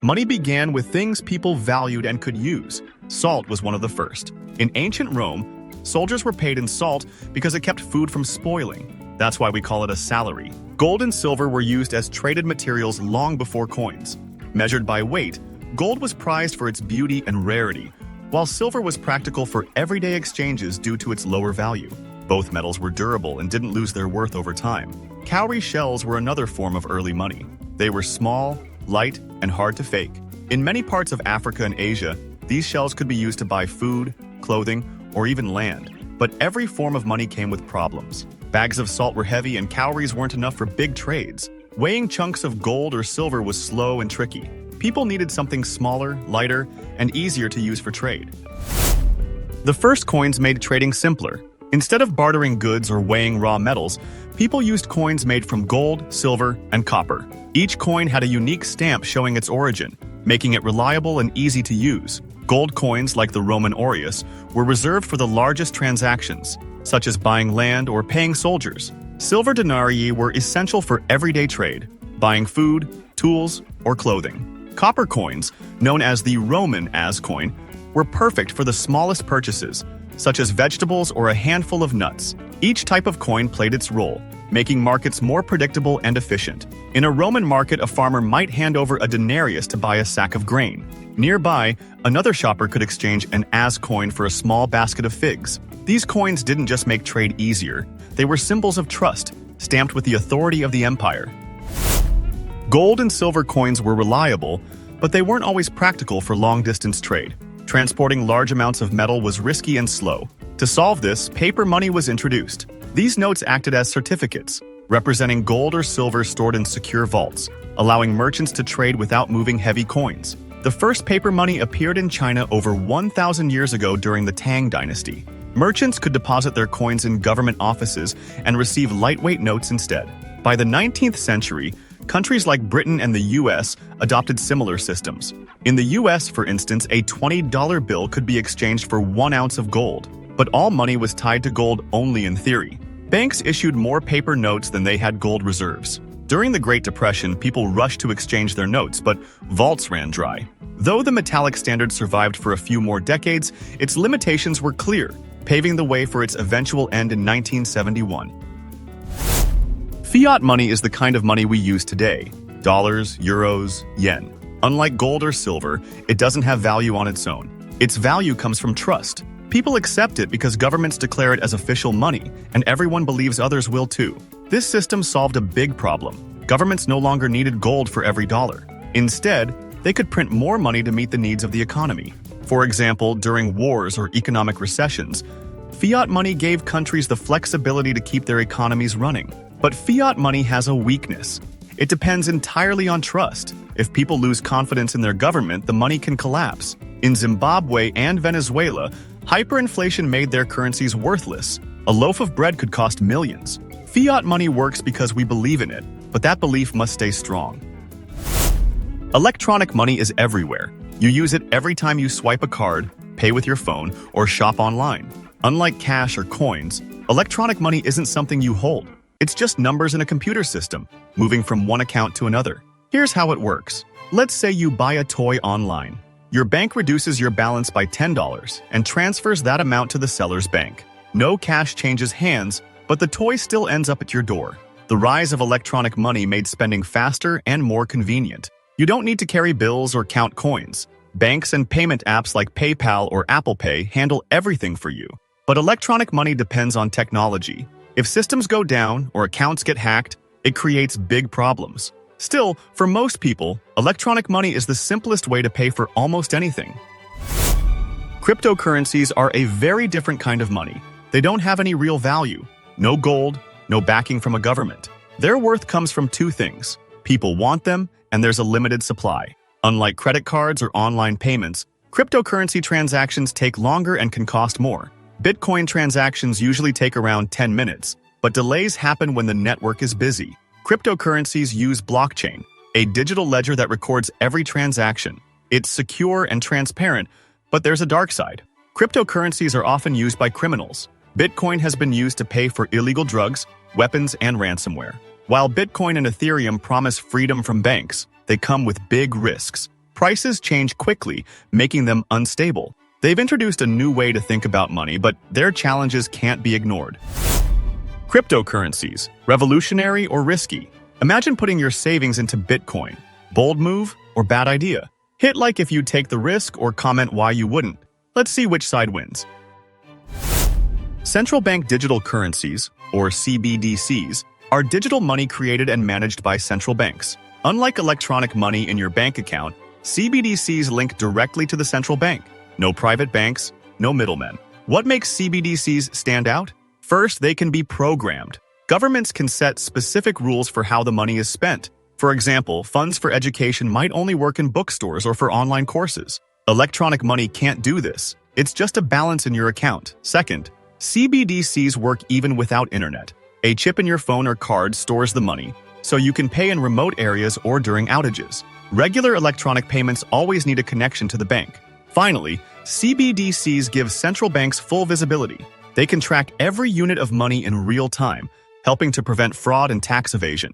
Money began with things people valued and could use. Salt was one of the first. In ancient Rome, soldiers were paid in salt because it kept food from spoiling. That's why we call it a salary. Gold and silver were used as traded materials long before coins. Measured by weight, gold was prized for its beauty and rarity, while silver was practical for everyday exchanges due to its lower value. Both metals were durable and didn't lose their worth over time. Cowrie shells were another form of early money. They were small, light, and hard to fake. In many parts of Africa and Asia, these shells could be used to buy food, clothing, or even land. But every form of money came with problems. Bags of salt were heavy and cowries weren't enough for big trades. Weighing chunks of gold or silver was slow and tricky. People needed something smaller, lighter, and easier to use for trade. The first coins made trading simpler. Instead of bartering goods or weighing raw metals, people used coins made from gold, silver, and copper. Each coin had a unique stamp showing its origin, making it reliable and easy to use. Gold coins, like the Roman aureus, were reserved for the largest transactions, such as buying land or paying soldiers. Silver denarii were essential for everyday trade, buying food, tools, or clothing. Copper coins, known as the Roman as coin, were perfect for the smallest purchases, such as vegetables or a handful of nuts. Each type of coin played its role, making markets more predictable and efficient. In a Roman market, a farmer might hand over a denarius to buy a sack of grain. Nearby, another shopper could exchange an as coin for a small basket of figs. These coins didn't just make trade easier, they were symbols of trust, stamped with the authority of the empire. Gold and silver coins were reliable, but they weren't always practical for long-distance trade. Transporting large amounts of metal was risky and slow. To solve this, paper money was introduced. These notes acted as certificates, representing gold or silver stored in secure vaults, allowing merchants to trade without moving heavy coins. The first paper money appeared in China over 1,000 years ago during the Tang Dynasty. Merchants could deposit their coins in government offices and receive lightweight notes instead. By the 19th century, countries like Britain and the US adopted similar systems. In the US, for instance, a $20 bill could be exchanged for 1 ounce of gold, but all money was tied to gold only in theory. Banks issued more paper notes than they had gold reserves. During the Great Depression, people rushed to exchange their notes, but vaults ran dry. Though the metallic standard survived for a few more decades, its limitations were clear, paving the way for its eventual end in 1971. Fiat money is the kind of money we use today: dollars, euros, yen. Unlike gold or silver, it doesn't have value on its own. Its value comes from trust. People accept it because governments declare it as official money, and everyone believes others will too. This system solved a big problem. Governments no longer needed gold for every dollar. Instead, they could print more money to meet the needs of the economy. For example, during wars or economic recessions, fiat money gave countries the flexibility to keep their economies running. But fiat money has a weakness. It depends entirely on trust. If people lose confidence in their government, the money can collapse. In Zimbabwe and Venezuela, hyperinflation made their currencies worthless. A loaf of bread could cost millions. Fiat money works because we believe in it, but that belief must stay strong. Electronic money is everywhere. You use it every time you swipe a card, pay with your phone, or shop online. Unlike cash or coins, electronic money isn't something you hold. It's just numbers in a computer system, moving from one account to another. Here's how it works. Let's say you buy a toy online. Your bank reduces your balance by $10 and transfers that amount to the seller's bank. No cash changes hands, but the toy still ends up at your door. The rise of electronic money made spending faster and more convenient. You don't need to carry bills or count coins. Banks and payment apps like PayPal or Apple Pay handle everything for you. But electronic money depends on technology. If systems go down or accounts get hacked, it creates big problems. Still, for most people, electronic money is the simplest way to pay for almost anything. Cryptocurrencies are a very different kind of money. They don't have any real value. No gold, no backing from a government. Their worth comes from two things. People want them, and there's a limited supply. Unlike credit cards or online payments, cryptocurrency transactions take longer and can cost more. Bitcoin transactions usually take around 10 minutes, but delays happen when the network is busy. Cryptocurrencies use blockchain, a digital ledger that records every transaction. It's secure and transparent, but there's a dark side. Cryptocurrencies are often used by criminals. Bitcoin has been used to pay for illegal drugs, weapons, and ransomware. While Bitcoin and Ethereum promise freedom from banks, they come with big risks. Prices change quickly, making them unstable. They've introduced a new way to think about money, but their challenges can't be ignored. Cryptocurrencies, revolutionary or risky? Imagine putting your savings into Bitcoin. Bold move or bad idea? Hit like if you'd take the risk or comment why you wouldn't. Let's see which side wins. Central bank digital currencies, or CBDCs, are digital money created and managed by central banks. Unlike electronic money in your bank account, CBDCs link directly to the central bank. No private banks, no middlemen. What makes CBDCs stand out? First, they can be programmed. Governments can set specific rules for how the money is spent. For example, funds for education might only work in bookstores or for online courses. Electronic money can't do this. It's just a balance in your account. Second, CBDCs work even without internet. A chip in your phone or card stores the money, so you can pay in remote areas or during outages. Regular electronic payments always need a connection to the bank. Finally, CBDCs give central banks full visibility. They can track every unit of money in real time, helping to prevent fraud and tax evasion.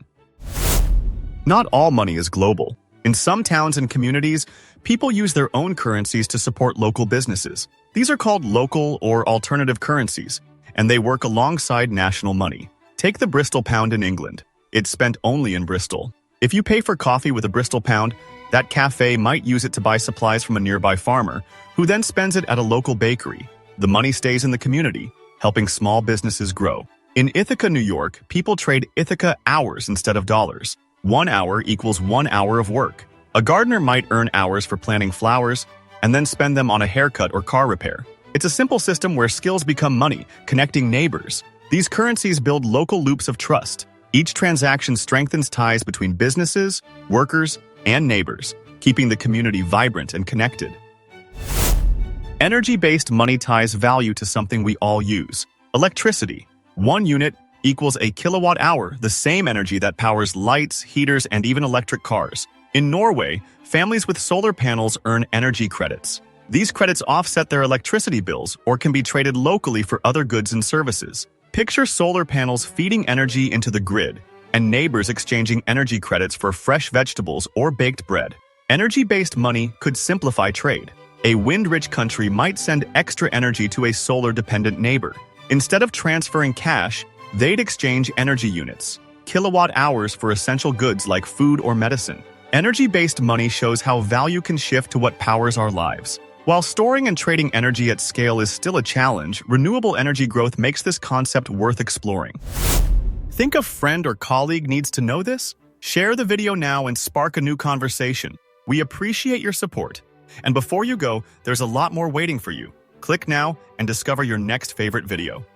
Not all money is global. In some towns and communities, people use their own currencies to support local businesses. These are called local or alternative currencies, and they work alongside national money. Take the Bristol pound in England. It's spent only in Bristol. If you pay for coffee with a Bristol pound, that cafe might use it to buy supplies from a nearby farmer, who then spends it at a local bakery. The money stays in the community, helping small businesses grow. In Ithaca, New York, people trade Ithaca hours instead of dollars. 1 hour equals 1 hour of work. A gardener might earn hours for planting flowers and then spend them on a haircut or car repair. It's a simple system where skills become money, connecting neighbors. These currencies build local loops of trust. Each transaction strengthens ties between businesses, workers, and neighbors, keeping the community vibrant and connected. Energy-based money ties value to something we all use: electricity. 1 unit equals a kilowatt hour, the same energy that powers lights, heaters, and even electric cars. In Norway, families with solar panels earn energy credits. These credits offset their electricity bills or can be traded locally for other goods and services. Picture solar panels feeding energy into the grid, and neighbors exchanging energy credits for fresh vegetables or baked bread. Energy-based money could simplify trade. A wind-rich country might send extra energy to a solar-dependent neighbor. Instead of transferring cash, they'd exchange energy units, kilowatt hours for essential goods like food or medicine. Energy-based money shows how value can shift to what powers our lives. While storing and trading energy at scale is still a challenge, renewable energy growth makes this concept worth exploring. Think a friend or colleague needs to know this? Share the video now and spark a new conversation. We appreciate your support. And before you go, there's a lot more waiting for you. Click now and discover your next favorite video.